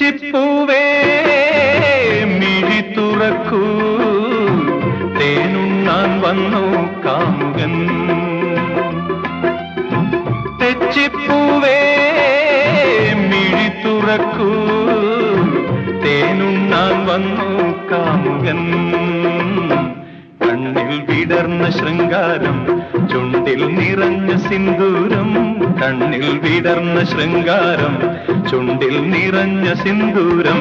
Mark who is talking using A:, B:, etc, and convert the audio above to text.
A: തെച്ചിപ്പൂവേ മിഴി തുറക്കൂ, തേനുണ്ണാൻ വന്നു കാമുകൻ. തെച്ചിപ്പൂവേ മിഴി തുറക്കൂ, തേനുണ്ണാൻ വന്നു കാമുകൻ. കണ്ണിൽ വിടർന്ന ശൃംഗാരം, ചുണ്ടിൽ നിറഞ്ഞ സിന്ദൂരം. കണ്ണിൽ വിടർന്ന ശൃംഗാരം, ചുണ്ടിൽ നിറഞ്ഞ സിന്ദൂരം.